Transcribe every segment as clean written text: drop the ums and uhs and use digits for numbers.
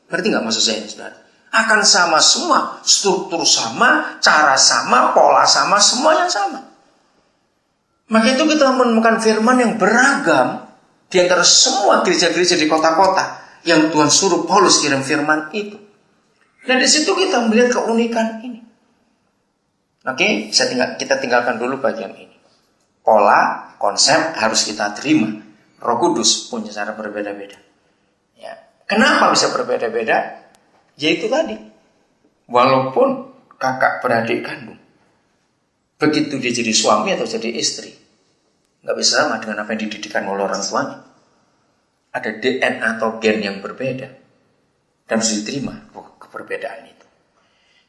Ngerti nggak maksud saya ini, saudara? Akan sama semua, struktur sama, cara sama, pola sama, semuanya sama. Maka itu kita menemukan firman yang beragam di antara semua gereja-gereja di kota-kota yang Tuhan suruh Paulus kirim firman itu. Dan di situ kita melihat keunikan ini. Oke, kita tinggalkan dulu bagian ini. Pola, konsep harus kita terima. Roh Kudus punya cara berbeda-beda. Ya. Kenapa bisa berbeda-beda? Yaitu tadi, walaupun kakak beradik kandung, begitu dia jadi suami atau jadi istri, nggak bisa sama dengan apa yang dididikan oleh orang tuanya. Ada DNA atau gen yang berbeda dan harus diterima keberbedaan itu.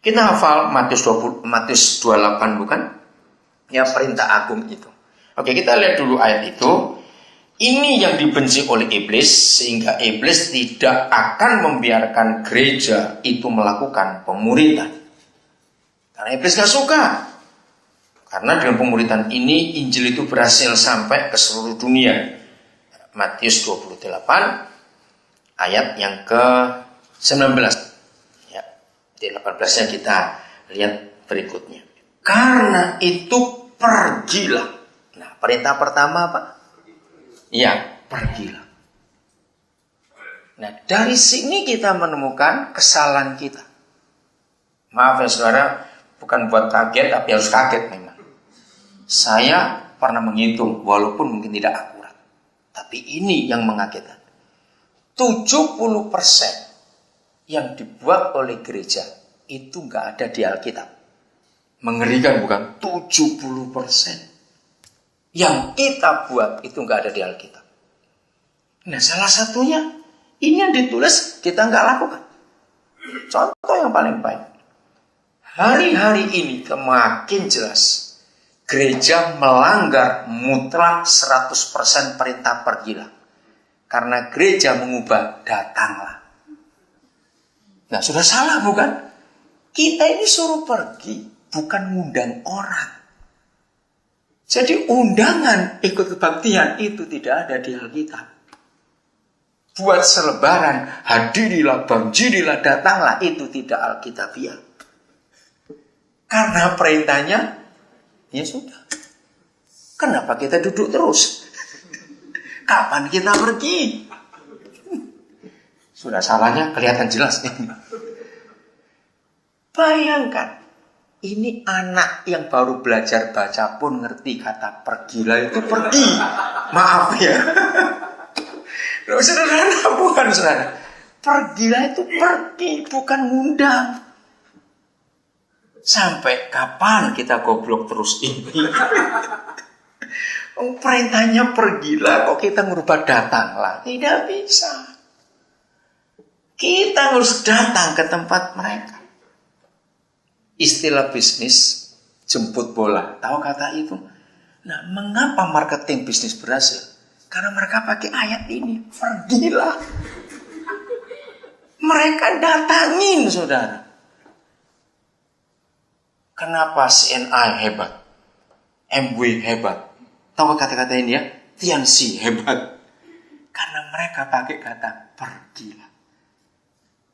Kita hafal Matius 28 bukan? Ya, perintah agung itu. Oke, kita lihat dulu ayat itu. Ini yang dibenci oleh iblis, sehingga iblis tidak akan membiarkan gereja itu melakukan pemuritan. Karena iblis gak suka. Karena dengan pemuritan ini, Injil itu berhasil sampai ke seluruh dunia. Matius 28, ayat yang ke-19. Ya, di 18-nya kita lihat berikutnya. Karena itu pergilah. Nah, perintah pertama apa? Ya, pergilah. Nah, dari sini kita menemukan kesalahan kita. Maaf ya saudara, bukan buat kaget, tapi harus kaget memang. Saya pernah menghitung, walaupun mungkin tidak akurat. Tapi ini yang mengagetkan. 70% yang dibuat oleh gereja itu nggak ada di Alkitab. Mengerikan bukan? 70%. Yang kita buat itu nggak ada di Alkitab. Nah, salah satunya ini yang ditulis kita nggak lakukan. Contoh yang paling baik. Hari-hari ini semakin jelas gereja melanggar mutlak 100% perintah pergilah. Karena gereja mengubah datanglah. Nah, sudah salah bukan? Kita ini suruh pergi, bukan ngundang orang. Jadi undangan ikut kebaktian itu tidak ada di Alkitab. Buat selebaran, hadirilah, banjirilah, datanglah, itu tidak Alkitabiah. Karena perintahnya, ya sudah. Kenapa kita duduk terus? Kapan kita pergi? Sudah salahnya kelihatan jelas nih. Bayangkan. Ini anak yang baru belajar baca pun ngerti kata pergilah itu pergi. Maaf ya. Sederhana bukan saudara. Pergilah itu pergi, bukan ngundang. Sampai kapan kita goblok terus ini? Perintahnya pergilah, kok kita merubah datanglah? Tidak bisa. Kita harus datang ke tempat mereka. Istilah bisnis jemput bola. Tahu kata itu? Nah, mengapa marketing bisnis berhasil? Karena mereka pakai ayat ini. Pergilah. Mereka datangin, saudara. Kenapa CNI hebat? MW hebat? Tahu kata-kata ini ya? Tianxi hebat. Karena mereka pakai kata pergilah.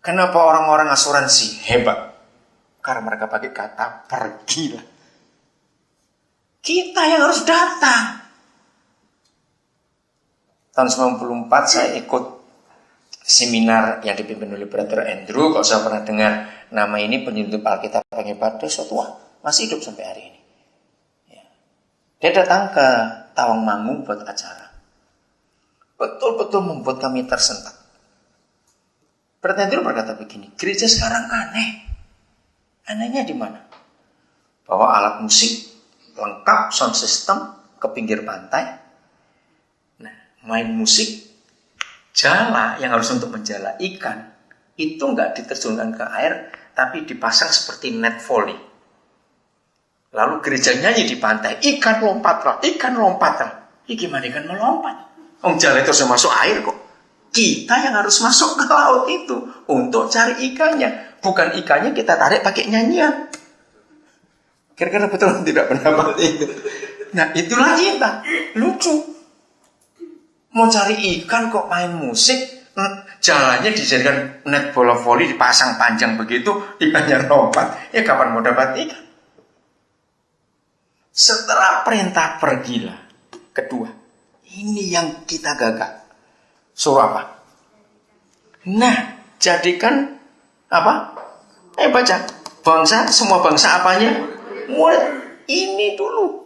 Kenapa orang-orang asuransi hebat? Karena mereka pakai kata pergilah. Kita yang harus datang. Tahun 94 saya ikut seminar yang dipimpin oleh Brother Andrew. Kalau saya pernah dengar nama ini, penyelidik Alkitab pengebat dosa tua. Masih hidup sampai hari ini. Ya. Dia datang ke Tawangmangu buat acara. Betul-betul membuat kami tersentak. Brother Andrew berkata begini, gereja sekarang aneh. Anehnya di mana? Bawa alat musik lengkap, sound system ke pinggir pantai. Nah, main musik, jala yang harus untuk menjala ikan itu nggak diterjunkan ke air, tapi dipasang seperti net volley. Lalu gereja nyanyi di pantai, ikan lompatlah, ikan lompatlah. Ini gimana ikan melompat? Jala itu harus masuk air kok. Kita yang harus masuk ke laut itu untuk cari ikannya. Bukan ikannya kita tarik pakai nyanyian. Kira-kira betul tidak pendapat itu? Nah, itulah kita. Lucu. Mau cari ikan kok main musik, Jalannya dijadikan net bola voli, dipasang panjang begitu, ikannya lompat. Ya kapan mau dapat ikan? Setelah perintah pergilah, kedua, ini yang kita gagal. Suruh apa? Nah, jadikan apa? Baca. Bangsa, semua bangsa apanya? Murid. Ini dulu.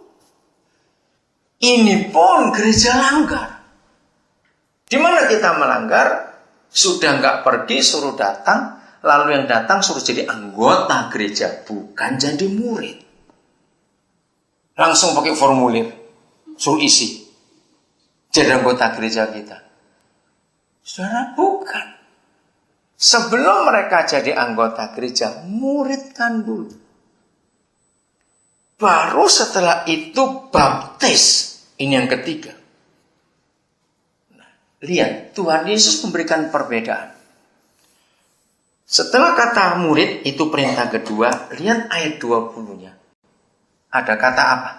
Ini pun gereja langgar. Di mana kita melanggar? Sudah nggak pergi, suruh datang. Lalu yang datang suruh jadi anggota gereja, bukan jadi murid. Langsung pakai formulir, suruh isi. Jadi anggota gereja kita. Saudara, bukan. Sebelum mereka jadi anggota gereja, muridkan dulu. Baru setelah itu baptis. Ini yang ketiga. Nah, lihat, Tuhan Yesus memberikan perbedaan. Setelah kata murid, itu perintah kedua. Lihat ayat 20-nya. Ada kata apa?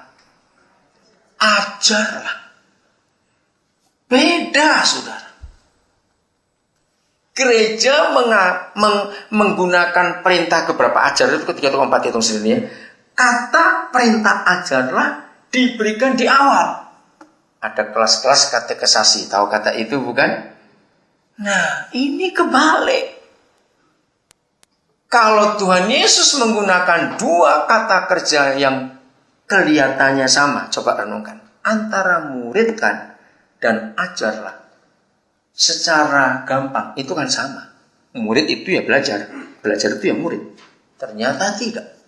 Ajarlah. Beda, saudara. Gereja menggunakan perintah keberapa ajar itu ketiga atau keempat, hitung sendiri ya. Kata perintah ajarlah diberikan di awal. Ada kelas-kelas katekisasi. Tahu kata itu bukan? Nah, ini kebalik. Kalau Tuhan Yesus menggunakan dua kata kerja yang kelihatannya sama, coba renungkan. Antara muridkan dan ajarlah. Secara gampang, itu kan sama. Murid itu ya belajar. Belajar itu ya murid. Ternyata tidak.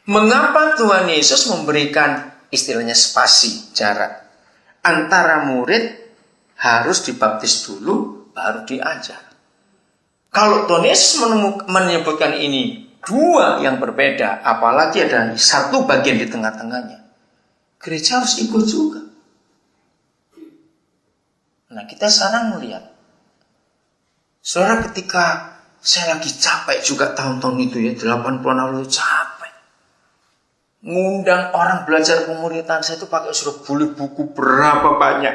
Mengapa Tuhan Yesus memberikan istilahnya spasi, jarak? Antara murid harus dibaptis dulu, baru diajar. Kalau Tuhan Yesus menyebutkan ini dua yang berbeda, apalagi ada satu bagian di tengah-tengahnya, gereja harus ikut juga. Nah, kita sekarang melihat, saudara, ketika saya lagi capek juga tahun-tahun itu ya, 80-an lalu capek. Ngundang orang belajar pemuritan, saya itu pakai suruh beli buku berapa banyak.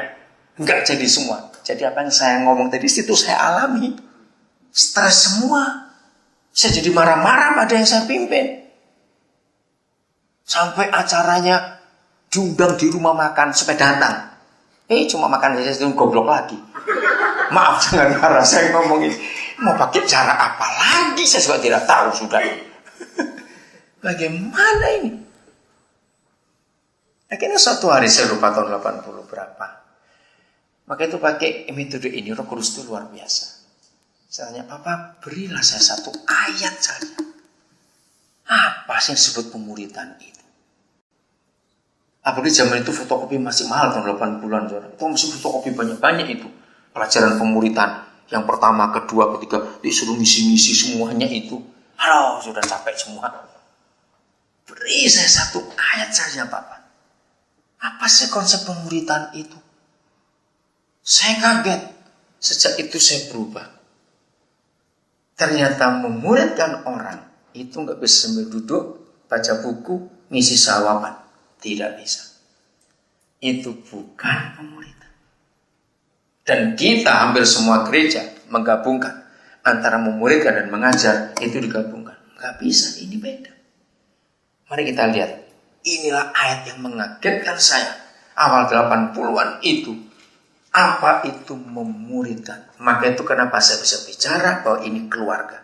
Enggak jadi semua. Jadi apa yang saya ngomong tadi, situ saya alami. Stres semua. Saya jadi marah-marah pada yang saya pimpin. Sampai acaranya diundang di rumah makan supaya datang. Cuma makan saja itu goblok lagi. Maaf jangan marah, saya ngomongin mau pakai cara apa lagi, saya juga tidak tahu sudah. Bagaimana ini? Akhirnya suatu hari saya lupa tahun 80 berapa. Maka itu pakai metode ini, Roh Kudus itu luar biasa. Saya tanya, Papa berilah saya satu ayat saja. Apa sih yang disebut pemuritan itu? Apalagi zaman itu fotokopi masih mahal tahun 80-an. Itu masih fotokopi banyak-banyak itu. Pelajaran pemuritan. Yang pertama, kedua, ketiga. Disuruh misi-misi semuanya itu. Halo, sudah capek semua. Beri saya satu ayat saja, Papa. Apa sih konsep pemuritan itu? Saya kaget. Sejak itu saya berubah. Ternyata memuridkan orang itu nggak bisa sambil duduk, baca buku, ngisi sawapan. Tidak bisa. Itu bukan pemuritan. Dan kita hampir semua gereja menggabungkan antara memuridkan dan mengajar, itu digabungkan. Nggak bisa, ini beda. Mari kita lihat. Inilah ayat yang mengagetkan saya. Awal 80-an itu. Apa itu memuridkan? Maka itu kenapa saya bisa bicara bahwa ini keluarga.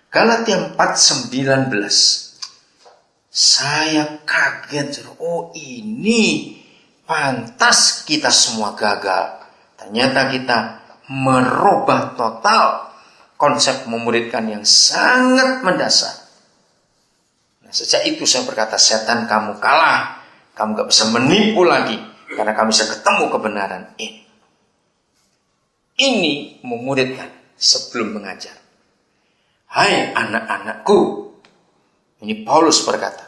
Galatia 4:19. Saya kaget. Oh, ini pantas kita semua gagal. Ternyata kita merubah total konsep memuridkan yang sangat mendasar. Sejak itu saya berkata, setan kamu kalah. Kamu gak bisa menipu lagi. Karena kamu bisa ketemu kebenaran ini. Ini memuridkan sebelum mengajar. Hai anak-anakku. Ini Paulus berkata.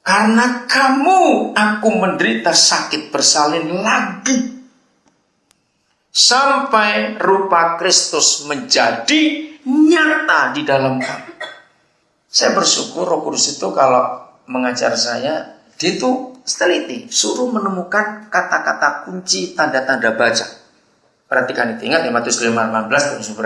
Karena kamu aku menderita sakit bersalin lagi. Sampai rupa Kristus menjadi nyata di dalam kamu. Saya bersyukur Roh Kudus itu kalau mengajar saya, dia itu teliti, suruh menemukan kata-kata kunci, tanda-tanda baca. Perhatikan itu, ingat ya Matius 5:18